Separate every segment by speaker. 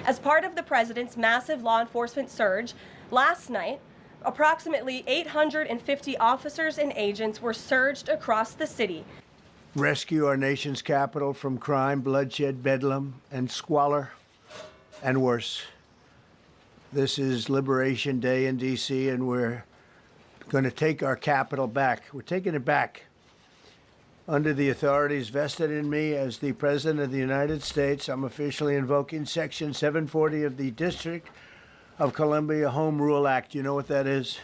Speaker 1: As part of the president's massive law enforcement surge, last night, approximately 850 officers and agents were surged across the city.
Speaker 2: Rescue our nation's capital from crime, bloodshed, bedlam, and squalor, and worse. This is Liberation Day in D.C., and we're going to take our capital back. We're taking it back. Under the authorities vested in me as the President of the United States, I'm officially invoking Section 740 of the District of Columbia Home Rule Act. You know what that is?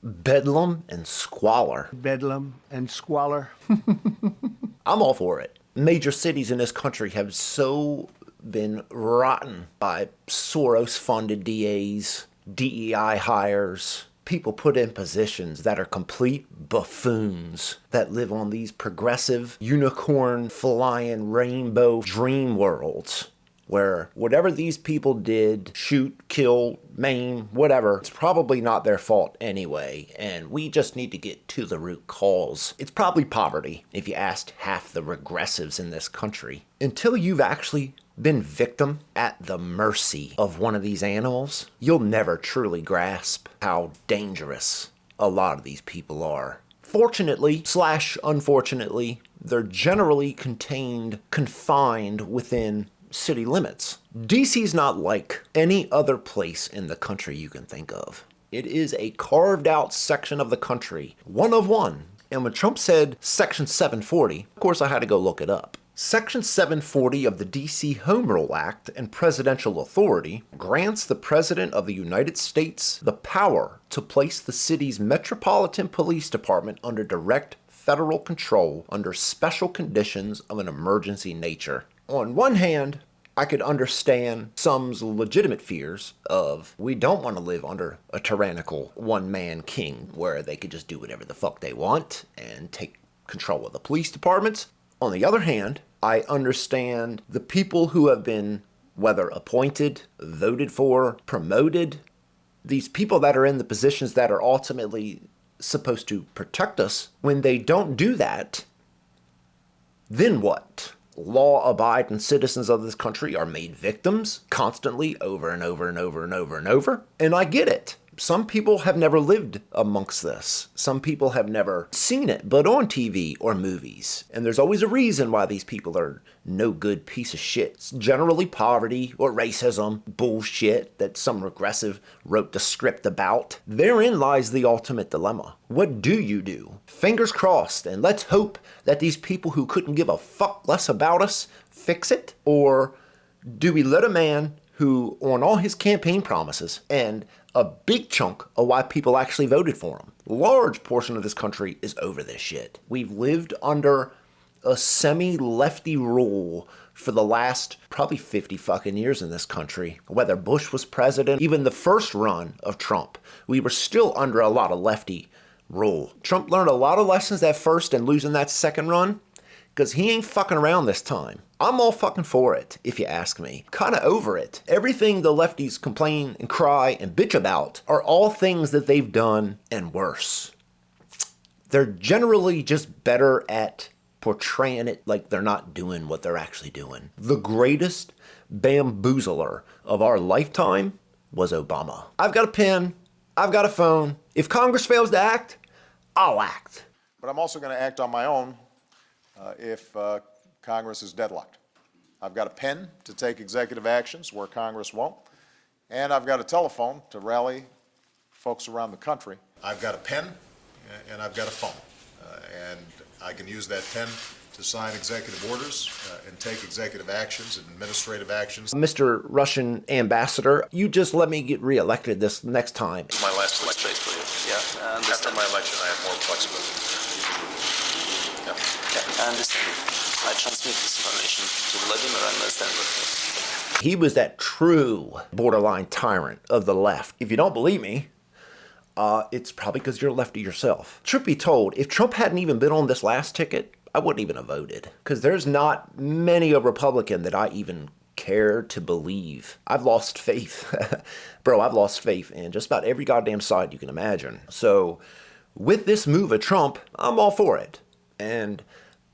Speaker 3: Bedlam and squalor.
Speaker 2: Bedlam and squalor.
Speaker 3: I'm all for it. Major cities in this country have so been rotten by Soros-funded DAs, DEI hires, people put in positions that are complete buffoons that live on these progressive, unicorn-flying rainbow dream worlds where whatever these people did, shoot, kill, maim, whatever, it's probably not their fault anyway, and we just need to get to the root cause. It's probably poverty, if you asked half the regressives in this country. Until you've actually been victim at the mercy of one of these animals, you'll never truly grasp how dangerous a lot of these people are. Fortunately / unfortunately, they're generally confined within city limits. DC's not like any other place in the country you can think of. It is a carved out section of the country, one of one. And when Trump said Section 740, of course I had to go look it up. Section 740 of the DC Home Rule Act and Presidential Authority grants the President of the United States the power to place the city's Metropolitan Police Department under direct federal control under special conditions of an emergency nature. On one hand, I could understand some's legitimate fears of we don't want to live under a tyrannical one-man king where they could just do whatever the fuck they want and take control of the police departments. On the other hand, I understand the people who have been, whether appointed, voted for, promoted, these people that are in the positions that are ultimately supposed to protect us, when they don't do that, then what? Law-abiding citizens of this country are made victims constantly over and over and over and over and over. And I get it. Some people have never lived amongst this. Some people have never seen it, but on TV or movies. And there's always a reason why these people are no good piece of shit. It's generally poverty or racism, bullshit that some regressive wrote the script about. Therein lies the ultimate dilemma. What do you do? Fingers crossed, and let's hope that these people who couldn't give a fuck less about us fix it? Or do we let a man who, on all his campaign promises, and a big chunk of why people actually voted for him, large portion of this country is over this shit. We've lived under a semi-lefty rule for the last probably 50 fucking years in this country. Whether Bush was president, even the first run of Trump, we were still under a lot of lefty rule. Trump learned a lot of lessons that first and losing that second run, because he ain't fucking around this time. I'm all fucking for it, if you ask me. Kinda over it. Everything the lefties complain and cry and bitch about are all things that they've done and worse. They're generally just better at portraying it like they're not doing what they're actually doing. The greatest bamboozler of our lifetime was Obama. I've got a pen. I've got a phone. If Congress fails to act, I'll act.
Speaker 4: But I'm also going to act on my own if Congress is deadlocked. I've got a pen to take executive actions where Congress won't, and I've got a telephone to rally folks around the country. I've got a pen and I've got a phone, and I can use that pen to sign executive orders and take executive actions and administrative actions.
Speaker 3: Mr. Russian ambassador, you just let me get reelected this next time.
Speaker 4: My last election, yeah. After my election, I have more flexibility.
Speaker 5: I understand. I transmit this information to Vladimir and understand what
Speaker 3: he was that true borderline tyrant of the left. If you don't believe me, it's probably because you're a lefty yourself. Truth be told, if Trump hadn't even been on this last ticket, I wouldn't even have voted. Because there's not many a Republican that I even care to believe. I've lost faith. Bro, I've lost faith in just about every goddamn side you can imagine. So with this move of Trump, I'm all for it. And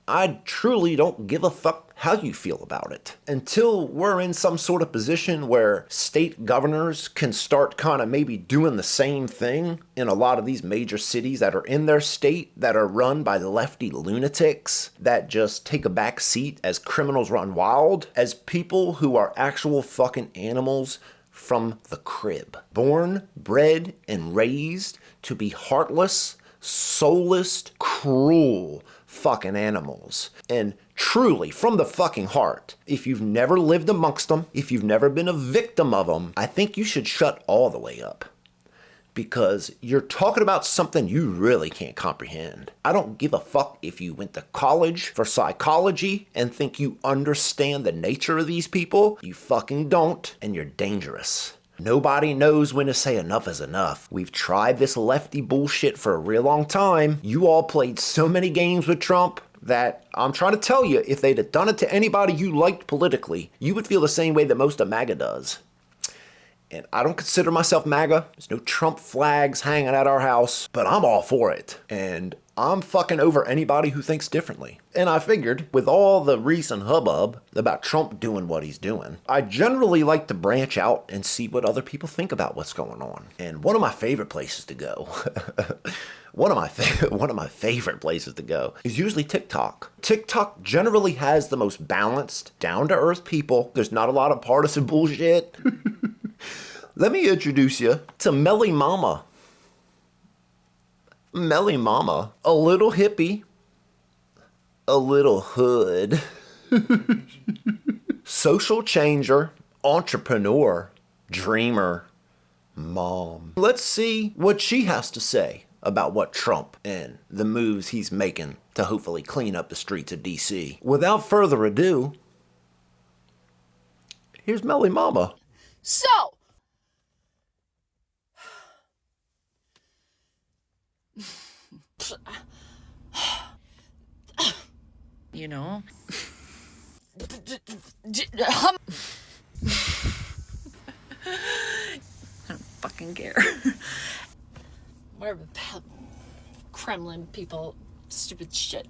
Speaker 3: I truly don't give a fuck how you feel about it. Until we're in some sort of position where state governors can start kind of maybe doing the same thing in a lot of these major cities that are in their state that are run by the lefty lunatics that just take a back seat as criminals run wild, as people who are actual fucking animals from the crib. Born, bred, and raised to be heartless, soulless, cruel fucking animals. And truly, from the fucking heart, if you've never lived amongst them, if you've never been a victim of them, I think you should shut all the way up. Because you're talking about something you really can't comprehend. I don't give a fuck if you went to college for psychology and think you understand the nature of these people. You fucking don't, and you're dangerous. Nobody knows when to say enough is enough. We've tried this lefty bullshit for a real long time. You all played so many games with Trump that I'm trying to tell you, if they'd have done it to anybody you liked politically, you would feel the same way that most of MAGA does. And I don't consider myself MAGA. There's no Trump flags hanging at our house, but I'm all for it. And I'm fucking over anybody who thinks differently. And I figured, with all the recent hubbub about Trump doing what he's doing, I generally like to branch out and see what other people think about what's going on. And one of my favorite places to go, one of my favorite places to go is usually TikTok. TikTok generally has the most balanced, down-to-earth people. There's not a lot of partisan bullshit. Let me introduce you to Melly Mama. Melly Mama, a little hippie, a little hood, social changer, entrepreneur, dreamer, mom. Let's see what she has to say about what Trump and the moves he's making to hopefully clean up the streets of DC. Without further ado, here's Melly Mama.
Speaker 6: So, you know, I don't fucking care. Whatever, Kremlin people, stupid shit.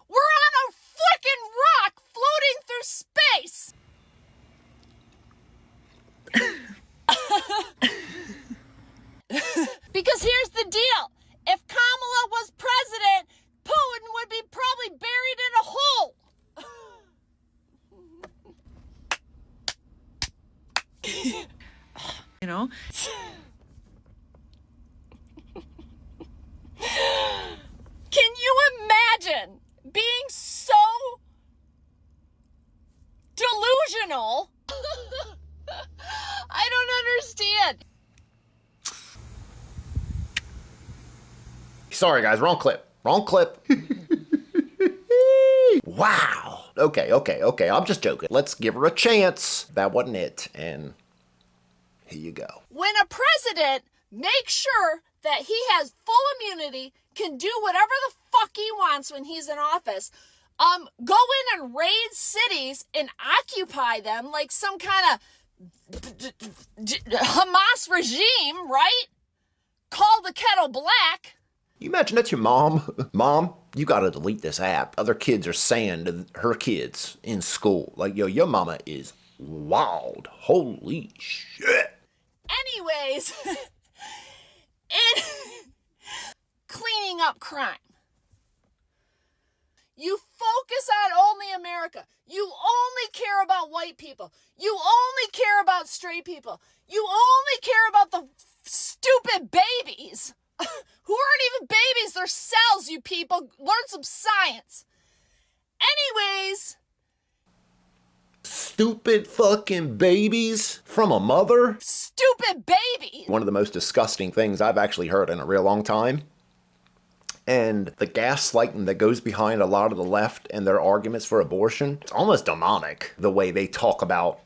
Speaker 6: We're on a frickin' rock floating through space! Because here's the deal. If Kamala was president, Putin would be probably buried in a hole. You know? Can you imagine being so delusional? I don't understand.
Speaker 3: Sorry guys, wrong clip. Wrong clip. Wow. Okay. I'm just joking. Let's give her a chance. That wasn't it. And here you go.
Speaker 6: When a president makes sure that he has full immunity, can do whatever the fuck he wants when he's in office, go in and raid cities and occupy them like some kind of Hamas regime, right? Call the kettle black.
Speaker 3: You imagine that's your mom? Mom, you gotta delete this app. Other kids are saying to her kids in school, like, yo, your mama is wild. Holy shit.
Speaker 6: Anyways, in cleaning up crime, you focus on only America. You only care about white people. You only care about straight people. You only care about the stupid babies who aren't even babies. They're cells, you people. Learn some science. Anyways.
Speaker 3: Stupid fucking babies from a mother?
Speaker 6: Stupid babies!
Speaker 3: One of the most disgusting things I've actually heard in a real long time. And the gaslighting that goes behind a lot of the left and their arguments for abortion, it's almost demonic the way they talk about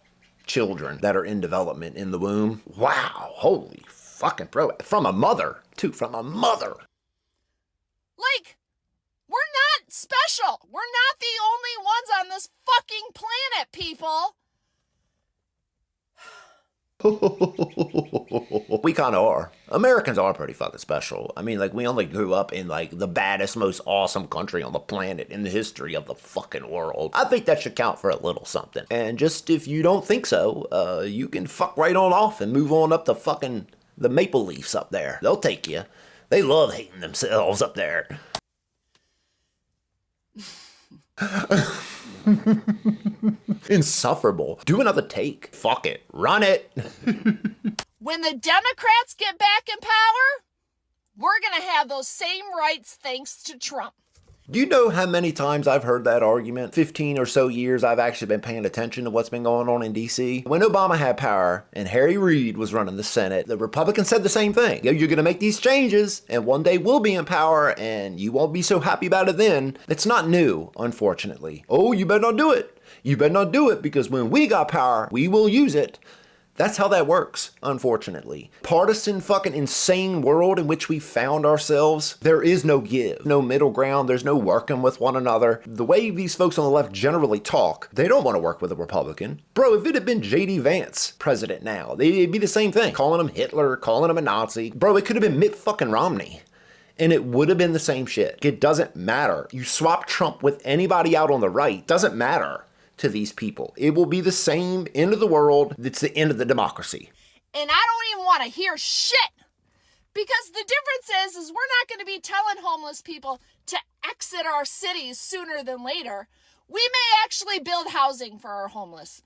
Speaker 3: children that are in development in the womb. Wow, holy fucking bro. From a mother, too, from a mother.
Speaker 6: Like, we're not special. We're not the only ones on this fucking planet, people.
Speaker 3: We kind of are. Americans are pretty fucking special. I mean, like, we only grew up in, like, the baddest, most awesome country on the planet in the history of the fucking world. I think that should count for a little something. And just if you don't think so, you can fuck right on off and move on up to fucking the Maple Leafs up there. They'll take you. They love hating themselves up there. Insufferable. Do another take. Fuck it. Run it.
Speaker 6: When the Democrats get back in power, we're going to have those same rights thanks to Trump.
Speaker 3: Do you know how many times I've heard that argument? 15 or so years I've actually been paying attention to what's been going on in D.C. When Obama had power and Harry Reid was running the Senate, the Republicans said the same thing. You're going to make these changes and one day we'll be in power and you won't be so happy about it then. It's not new, unfortunately. Oh, you better not do it. You better not do it because when we got power, we will use it. That's how that works, unfortunately. Partisan fucking insane world in which we found ourselves, there is no give, no middle ground, there's no working with one another. The way these folks on the left generally talk, they don't want to work with a Republican. Bro, if it had been J.D. Vance president now, it'd be the same thing. Calling him Hitler, calling him a Nazi. Bro, it could have been Mitt fucking Romney. And it would have been the same shit. It doesn't matter. You swap Trump with anybody out on the right, doesn't matter to these people. It will be the same end of the world. It's the end of the democracy.
Speaker 6: And I don't even want to hear shit. Because the difference is we're not going to be telling homeless people to exit our cities sooner than later. We may actually build housing for our homeless.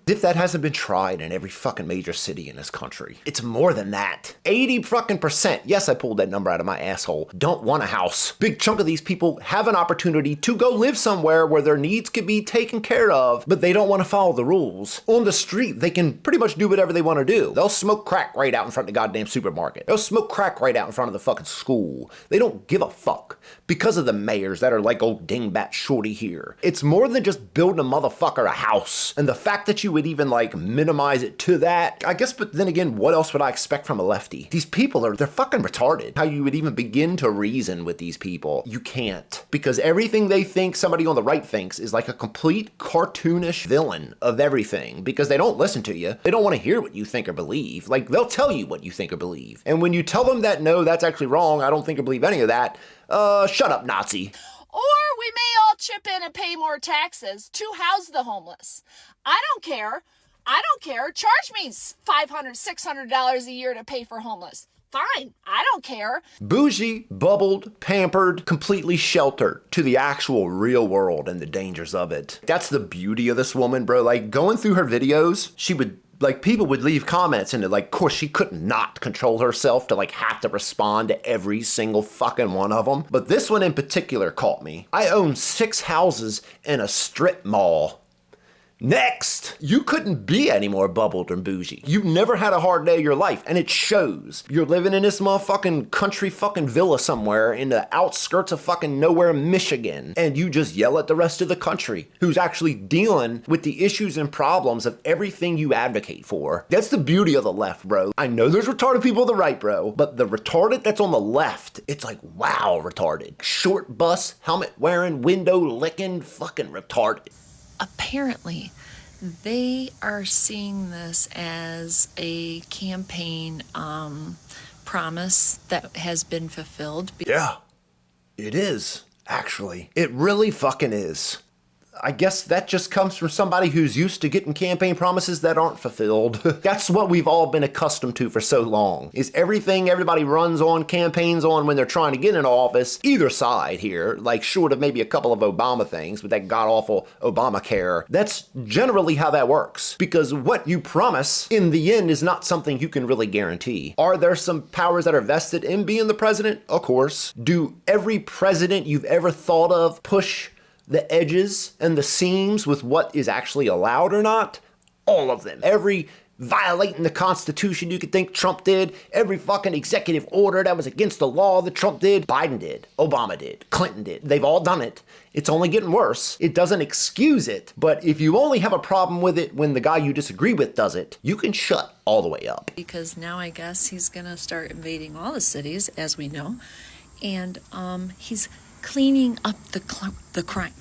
Speaker 3: If that hasn't been tried in every fucking major city in this country. It's more than that. 80%, yes, I pulled that number out of my asshole, don't want a house. Big chunk of these people have an opportunity to go live somewhere where their needs could be taken care of, but they don't want to follow the rules. On the street, they can pretty much do whatever they want to do. They'll smoke crack right out in front of the goddamn supermarket. They'll smoke crack right out in front of the fucking school. They don't give a fuck because of the mayors that are like old dingbat shorty here. It's more than just building a motherfucker a house. And the fact that you would even like minimize it to that, I guess, but then again, what else would I expect from a lefty? These people they're fucking retarded. How you would even begin to reason with these people, you can't. Because everything they think somebody on the right thinks is like a complete cartoonish villain of everything. Because they don't listen to you. They don't want to hear what you think or believe. Like, they'll tell you what you think or believe. And when you tell them that, no, that's actually wrong, I don't think or believe any of that, shut up, Nazi.
Speaker 6: Or we may all chip in and pay more taxes to house the homeless. I don't care. Charge me $500, $600 a year to pay for homeless. Fine. I don't care.
Speaker 3: Bougie, bubbled, pampered, completely sheltered to the actual real world and the dangers of it. That's the beauty of this woman, bro. Like, going through her videos, she would, like, people would leave comments and like, of course, she could not control herself to like have to respond to every single fucking one of them. But this one in particular caught me. I own 6 houses in a strip mall. Next! You couldn't be any more bubbled and bougie. You've never had a hard day of your life, and it shows. You're living in this motherfucking country fucking villa somewhere in the outskirts of fucking nowhere, Michigan, and you just yell at the rest of the country who's actually dealing with the issues and problems of everything you advocate for. That's the beauty of the left, bro. I know there's retarded people on the right, bro, but the retarded that's on the left, it's like, wow, retarded. Short bus, helmet wearing, window licking, fucking retarded.
Speaker 7: Apparently, they are seeing this as a campaign promise that has been fulfilled.
Speaker 3: Yeah, it is, actually. It really fucking is. I guess that just comes from somebody who's used to getting campaign promises that aren't fulfilled. That's what we've all been accustomed to for so long, is everything everybody runs on, campaigns on when they're trying to get into office, either side here, like short of maybe a couple of Obama things with that god-awful Obamacare. That's generally how that works, because what you promise in the end is not something you can really guarantee. Are there some powers that are vested in being the president? Of course. Do every president you've ever thought of push the edges and the seams with what is actually allowed or not? All of them. Every violating the Constitution you could think Trump did, every fucking executive order that was against the law that Trump did, Biden did, Obama did, Clinton did. They've all done it. It's only getting worse. It doesn't excuse it, but if you only have a problem with it when the guy you disagree with does it, you can shut all the way up.
Speaker 7: Because now I guess he's gonna start invading all the cities, as we know, and he's cleaning up the crime.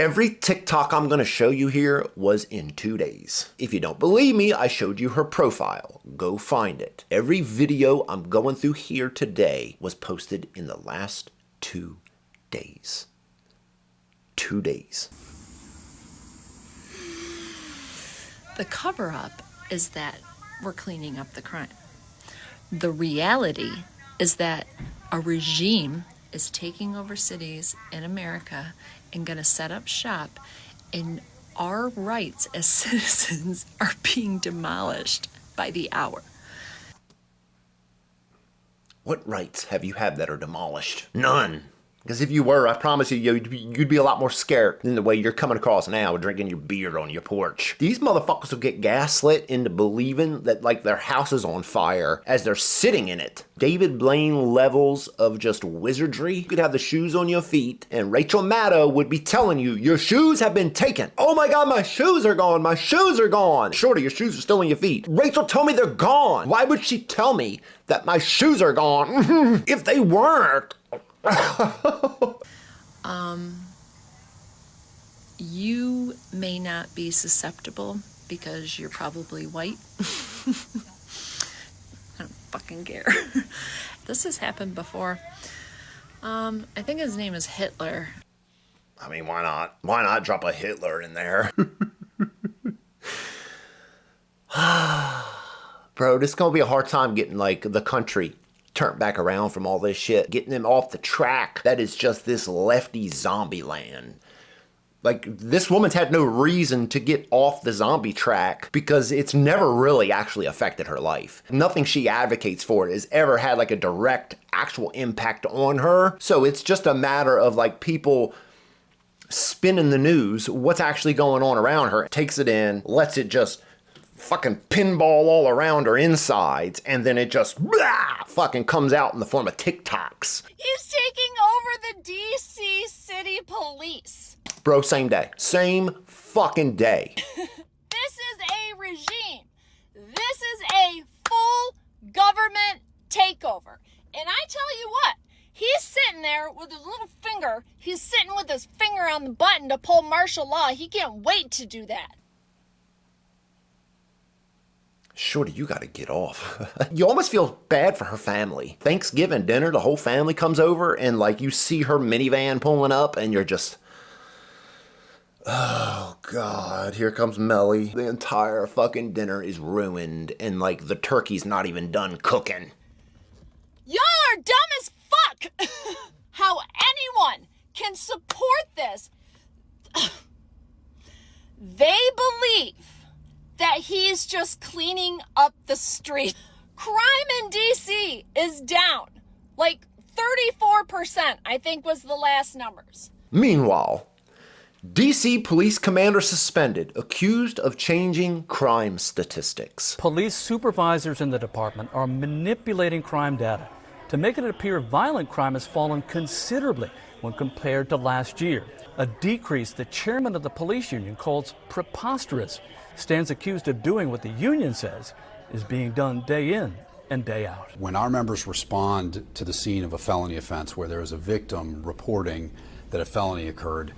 Speaker 3: Every TikTok I'm going to show you here was in 2 days. If you don't believe me, I showed you her profile. Go find it. Every video I'm going through here today was posted in the last 2 days. 2 days.
Speaker 7: The cover-up is that we're cleaning up the crime. The reality is that a regime is taking over cities in America and going to set up shop, and our rights as citizens are being demolished by the hour.
Speaker 3: What rights have you had that are demolished? None. Because if you were, I promise you, you'd be a lot more scared than the way you're coming across now, drinking your beer on your porch. These motherfuckers will get gaslit into believing that, like, their house is on fire as they're sitting in it. David Blaine levels of just wizardry. You could have the shoes on your feet, and Rachel Maddow would be telling you, your shoes have been taken. Oh my God, my shoes are gone. My shoes are gone. Shorty, your shoes are still on your feet. Rachel told me they're gone. Why would she tell me that my shoes are gone if they weren't?
Speaker 7: You may not be susceptible because you're probably white. I don't fucking care. This has happened before. I think his name is Hitler.
Speaker 3: I mean, why not? Why not drop a Hitler in there? Bro, this is gonna be a hard time getting, like, the country turned back around from all this shit. Getting them off the track that is just this lefty zombie land. Like, this woman's had no reason to get off the zombie track because it's never really actually affected her life. Nothing she advocates for has ever had, like, a direct actual impact on her. So it's just a matter of, like, people spinning the news, what's actually going on around her, takes it in, lets it just fucking pinball all around her insides, and then it just fucking comes out in the form of TikToks.
Speaker 6: He's taking over the DC City Police.
Speaker 3: Bro, same day. Same fucking day.
Speaker 6: This is a regime. This is a full government takeover. And I tell you what, he's sitting there with his little finger. He's sitting with his finger on the button to pull martial law. He can't wait to do that.
Speaker 3: Shorty, you gotta get off. You almost feel bad for her family. Thanksgiving dinner, the whole family comes over, and, like, you see her minivan pulling up, and you're just, oh God, here comes Melly. The entire fucking dinner is ruined, and, like, the turkey's not even done cooking.
Speaker 6: Y'all are dumb as fuck. How anyone can support this. They believe that he's just cleaning up the street. Crime in DC is down. Like 34%, I think was the last numbers.
Speaker 3: Meanwhile, DC police commander suspended, accused of changing crime statistics.
Speaker 8: Police supervisors in the department are manipulating crime data to make it appear violent crime has fallen considerably when compared to last year. A decrease the chairman of the police union calls preposterous. Stands accused of doing what the union says is being done day in and day out.
Speaker 9: When our members respond to the scene of a felony offense where there is a victim reporting that a felony occurred,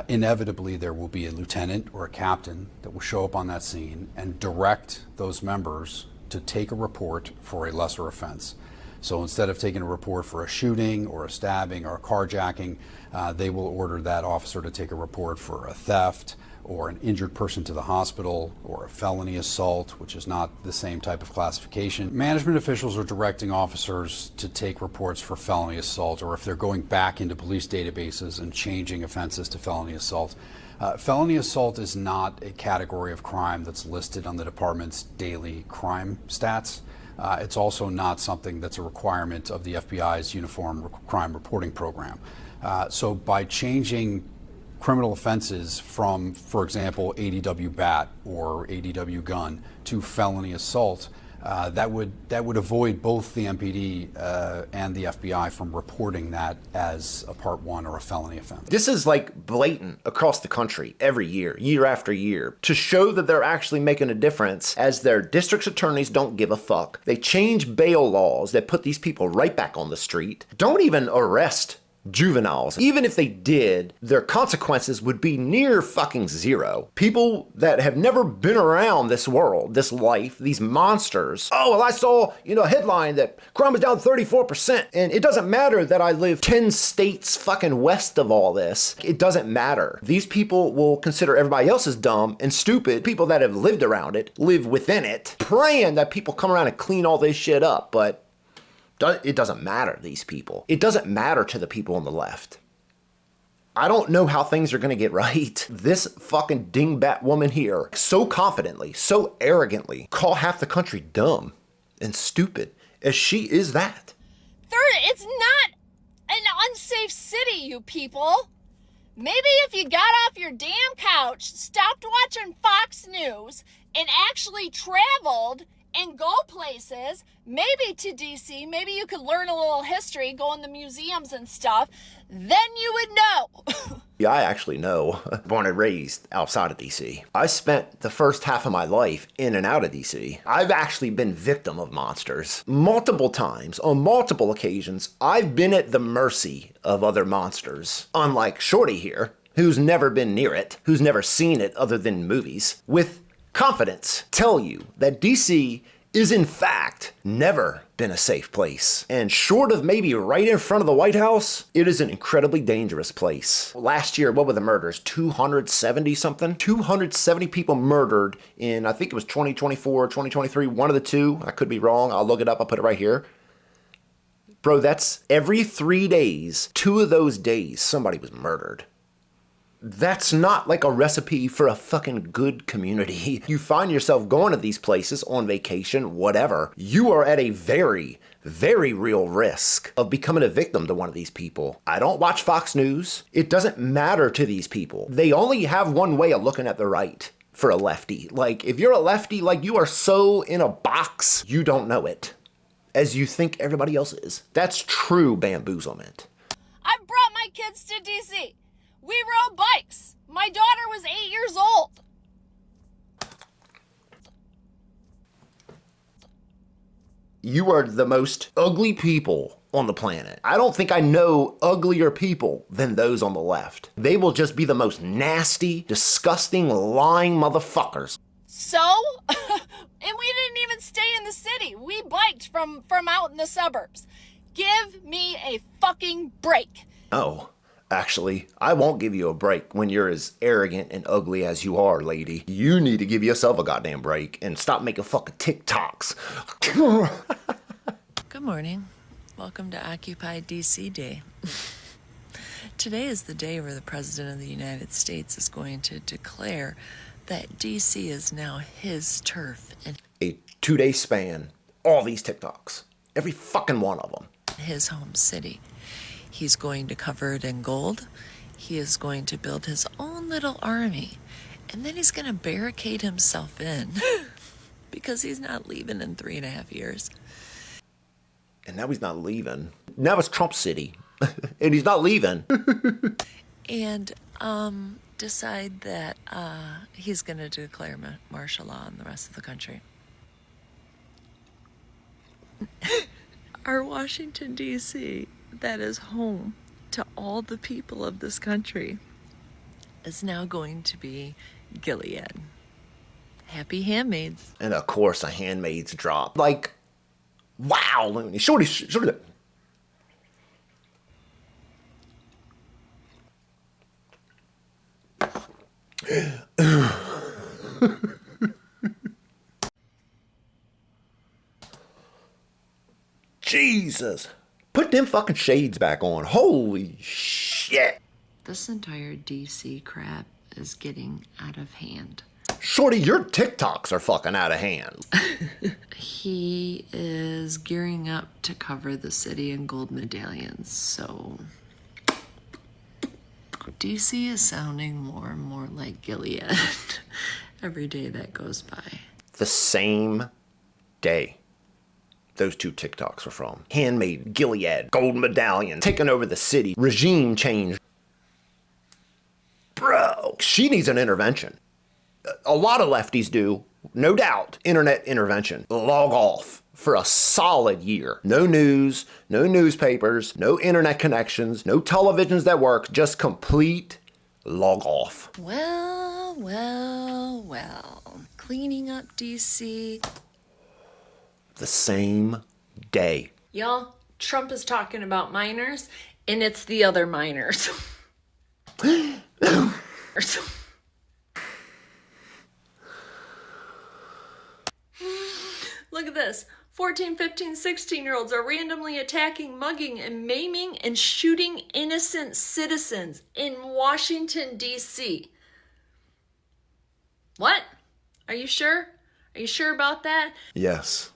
Speaker 9: inevitably there will be a lieutenant or a captain that will show up on that scene and direct those members to take a report for a lesser offense. So instead of taking a report for a shooting or a stabbing or a carjacking, they will order that officer to take a report for a theft, or an injured person to the hospital, or a felony assault, which is not the same type of classification. Management officials are directing officers to take reports for felony assault, or if they're going back into police databases and changing offenses to felony assault. Felony assault is not a category of crime that's listed on the department's daily crime stats. It's also not something that's a requirement of the FBI's Uniform Crime Reporting Program. So by changing criminal offenses from, for example, ADW bat or ADW gun to felony assault, that would avoid both the MPD and the FBI from reporting that as a Part 1 or a felony offense.
Speaker 3: This is, like, blatant across the country every year, year after year, to show that they're actually making a difference. As their district's attorneys don't give a fuck. They change bail laws that put these people right back on the street. Don't even arrest juveniles. Even if they did, their consequences would be near fucking zero. People that have never been around this world, this life, these monsters. Oh, well, I saw, a headline that crime is down 34%. And it doesn't matter that I live 10 states fucking west of all this. It doesn't matter. These people will consider everybody else as dumb and stupid. People that have lived around it, live within it, praying that people come around and clean all this shit up. But it doesn't matter to these people. It doesn't matter to the people on the left. I don't know how things are going to get right. This fucking dingbat woman here, so confidently, so arrogantly, call half the country dumb and stupid as she is that.
Speaker 6: Third, it's not an unsafe city, you people. Maybe if you got off your damn couch, stopped watching Fox News, and actually traveled and go places, maybe to DC, maybe you could learn a little history, go in the museums and stuff, then you would know.
Speaker 3: Yeah, I actually know. Born and raised outside of DC. I spent the first half of my life in and out of DC. I've actually been victim of monsters. Multiple times, on multiple occasions, I've been at the mercy of other monsters. Unlike Shorty here, who's never been near it, who's never seen it other than movies, with confidence tell you that DC is in fact never been a safe place. And short of maybe right in front of the White House, it is an incredibly dangerous place. Last year, what were the murders? 270 something? 270 people murdered in, I think it was 2024, 2023, one of the two. I could be wrong. I'll look it up. I'll put it right here. Bro, that's every 3 days, 2 of those days, somebody was murdered. That's not like a recipe for a fucking good community. You find yourself going to these places on vacation, whatever. You are at a very, very real risk of becoming a victim to one of these people. I don't watch Fox News. It doesn't matter to these people. They only have one way of looking at the right for a lefty. Like, if you're a lefty, like, you are so in a box, you don't know it as you think everybody else is. That's true bamboozlement.
Speaker 6: I brought my kids to DC. We rode bikes. My daughter was 8 years old.
Speaker 3: You are the most ugly people on the planet. I don't think I know uglier people than those on the left. They will just be the most nasty, disgusting, lying motherfuckers.
Speaker 6: So? And we didn't even stay in the city. We biked from out in the suburbs. Give me a fucking break.
Speaker 3: Oh. Actually, I won't give you a break when you're as arrogant and ugly as you are, lady. You need to give yourself a goddamn break and stop making fucking TikToks.
Speaker 7: Good morning. Welcome to Occupy DC Day. Today is the day where the President of the United States is going to declare that DC is now his turf and
Speaker 3: a 2-day span, all these TikToks, every fucking one of them.
Speaker 7: His home city. He's going to cover it in gold. He is going to build his own little army. And then he's going to barricade himself in because he's not leaving in 3.5 years.
Speaker 3: And now he's not leaving. Now it's Trump City. And he's not leaving.
Speaker 7: And decide that he's going to declare martial law on the rest of the country. Our Washington, D.C., that is home to all the people of this country, is now going to be Gilead. Happy Handmaids.
Speaker 3: And of course, a Handmaid's drop. Like, wow, Looney. Shorty. Jesus. Put them fucking shades back on. Holy shit.
Speaker 7: This entire DC crap is getting out of hand.
Speaker 3: Shorty, your TikToks are fucking out of hand.
Speaker 7: He is gearing up to cover the city in gold medallions, so DC is sounding more and more like Gilead every day that goes by.
Speaker 3: The same day those two TikToks were from. Handmade, Gilead, gold medallion, taking over the city, regime change. Bro, she needs an intervention. A lot of lefties do. no doubt, internet intervention. Log off for a solid year. No news, no newspapers, no internet connections, no televisions that work, just complete log off.
Speaker 7: Well, well, well. Cleaning up DC.
Speaker 3: The same day.
Speaker 7: Y'all, Trump is talking about minors, and it's the other minors. Look at this. 14, 15, 16-year-olds are randomly attacking, mugging, and maiming and shooting innocent citizens in Washington, D.C. What? Are you sure? Are you sure about that?
Speaker 3: Yes,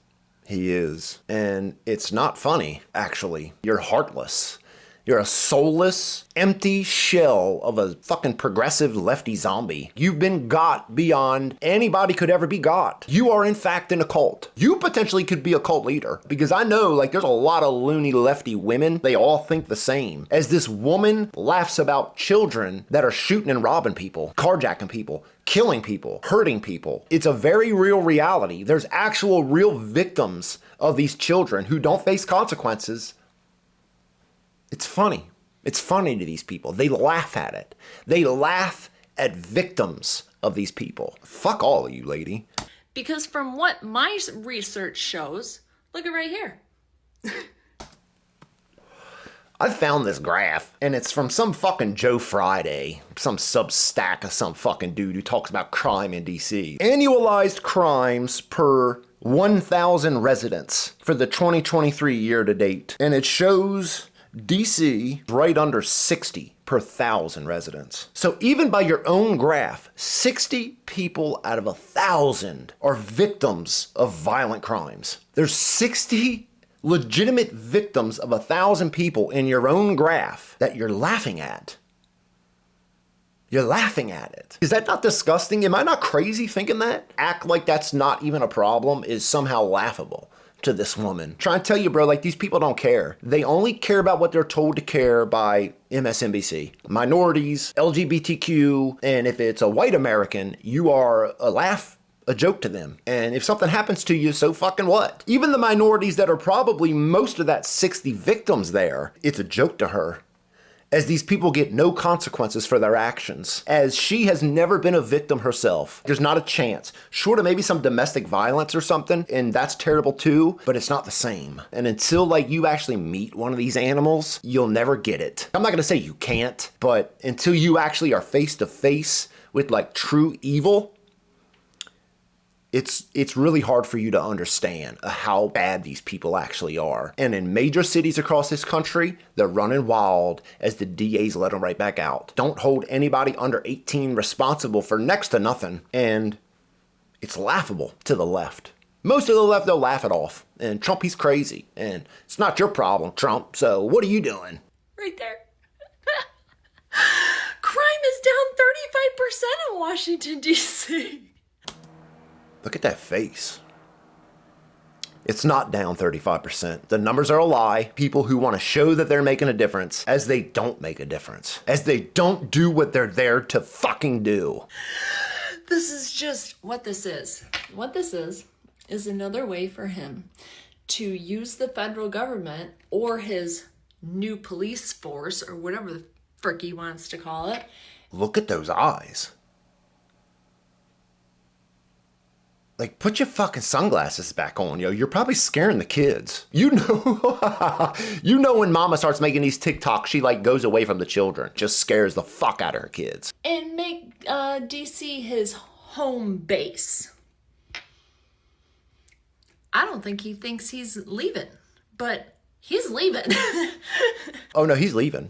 Speaker 3: he is. And it's not funny, actually. You're heartless. You're a soulless, empty shell of a fucking progressive lefty zombie. You've been got beyond anybody could ever be got. You are in fact in a cult. You potentially could be a cult leader, because I know like there's a lot of loony lefty women. They all think the same. As this woman laughs about children that are shooting and robbing people, carjacking people, killing people, hurting people. It's a very real reality. There's actual real victims of these children who don't face consequences. It's funny. It's funny to these people. They laugh at it. They laugh at victims of these people. Fuck all of you, lady.
Speaker 7: Because from what my research shows, look at right here.
Speaker 3: I found this graph, and it's from some fucking Joe Friday, some Substack of some fucking dude who talks about crime in DC. Annualized crimes per 1,000 residents for the 2023 year to date. And it shows DC right under 60 per 1,000 residents. So even by your own graph, 60 people out of 1,000 are victims of violent crimes. There's 60 legitimate victims of 1,000 people in your own graph that you're laughing at. You're laughing at it. Is that not disgusting? Am I not crazy thinking that? Act like that's not even a problem is somehow laughable to this woman. Trying to tell you, bro, like these people don't care. They only care about what they're told to care by MSNBC. Minorities, LGBTQ, and if it's a white American, you are a joke to them. And if something happens to you, so fucking what? Even the minorities that are probably most of that 60 victims there, it's a joke to her. As these people get no consequences for their actions. As she has never been a victim herself. There's not a chance. Short of maybe some domestic violence or something, and that's terrible too, but it's not the same. And until like you actually meet one of these animals, you'll never get it. I'm not gonna say you can't, but until you actually are face to face with like true evil, it's really hard for you to understand how bad these people actually are. And in major cities across this country, they're running wild as the DAs let them right back out. Don't hold anybody under 18 responsible for next to nothing. And it's laughable to the left. Most of the left, they'll laugh it off. And Trump, he's crazy. And it's not your problem, Trump. So what are you doing?
Speaker 7: Right there. Crime is down 35% in Washington, D.C.
Speaker 3: Look at that face. It's not down 35%. The numbers are a lie. People who want to show that they're making a difference as they don't make a difference. As they don't do what they're there to fucking do.
Speaker 7: This is just what this is. What this is another way for him to use the federal government or his new police force or whatever the frick he wants to call it.
Speaker 3: Look at those eyes. Like, put your fucking sunglasses back on, yo. You're probably scaring the kids. You know, you know when mama starts making these TikToks, she like goes away from the children. Just scares the fuck out of her kids.
Speaker 7: And make DC his home base. I don't think he thinks he's leaving, but he's leaving.
Speaker 3: Oh no, he's leaving.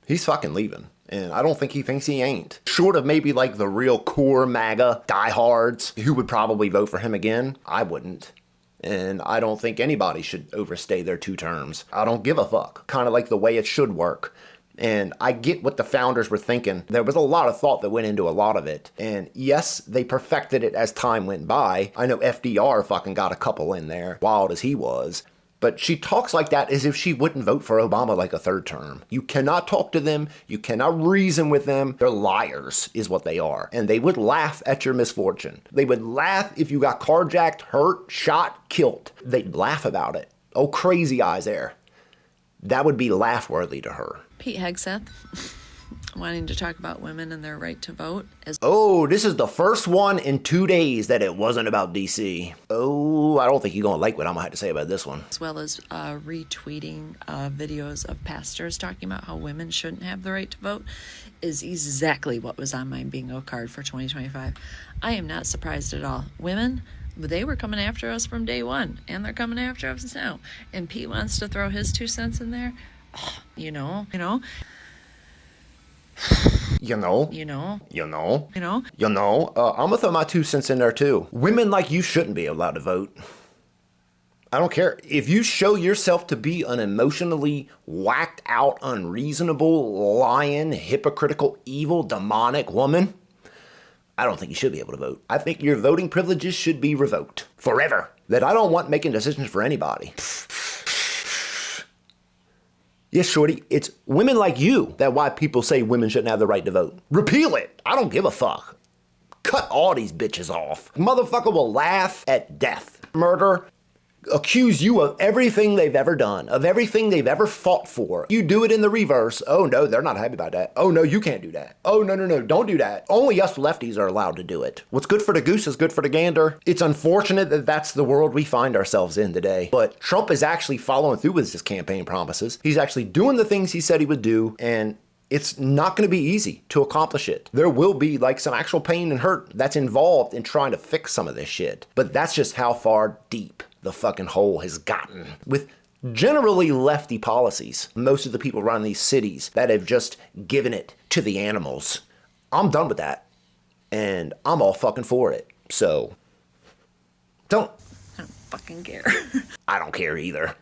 Speaker 3: He's fucking leaving. And I don't think he thinks he ain't. Short of maybe like the real core MAGA diehards who would probably vote for him again, I wouldn't. And I don't think anybody should overstay their 2 terms. I don't give a fuck. Kind of like the way it should work. And I get what the founders were thinking. There was a lot of thought that went into a lot of it. And yes, they perfected it as time went by. I know FDR fucking got a couple in there, wild as he was. But she talks like that as if she wouldn't vote for Obama like a third term. You cannot talk to them. You cannot reason with them. They're liars is what they are. And they would laugh at your misfortune. They would laugh if you got carjacked, hurt, shot, killed. They'd laugh about it. Oh, crazy eyes there. That would be laugh-worthy to her.
Speaker 7: Pete Hegseth wanting to talk about women and their right to vote.
Speaker 3: Oh, this is the first one in 2 days that it wasn't about DC. Oh, I don't think you're going to like what I'm going to have to say about this one.
Speaker 7: As well as retweeting videos of pastors talking about how women shouldn't have the right to vote is exactly what was on my bingo card for 2025. I am not surprised at all. Women, they were coming after us from day one, and they're coming after us now. And Pete wants to throw his 2 cents in there. Oh, you know. I'm
Speaker 3: gonna throw my 2 cents in there too. Women like you shouldn't be allowed to vote. I don't care. If you show yourself to be an emotionally whacked out, unreasonable, lying, hypocritical, evil, demonic woman, I don't think you should be able to vote. I think your voting privileges should be revoked forever. That I don't want making decisions for anybody. Yes, shorty, it's women like you that why people say women shouldn't have the right to vote. Repeal it. I don't give a fuck. Cut all these bitches off. Motherfucker will laugh at death, murder, accuse you of everything they've ever done, of everything they've ever fought for. You do it in the reverse. Oh no, they're not happy about that. Oh no, you can't do that. Oh no, don't do that. Only us lefties are allowed to do it. What's good for the goose is good for the gander. It's unfortunate that that's the world we find ourselves in today. But Trump is actually following through with his campaign promises. He's actually doing the things he said he would do, and it's not going to be easy to accomplish it. There will be like some actual pain and hurt that's involved in trying to fix some of this shit. But that's just how far deep the fucking hole has gotten with generally lefty policies. Most of the people running these cities that have just given it to the animals. I'm done with that. And I'm all fucking for it. So, I don't
Speaker 7: fucking care.
Speaker 3: I don't care either.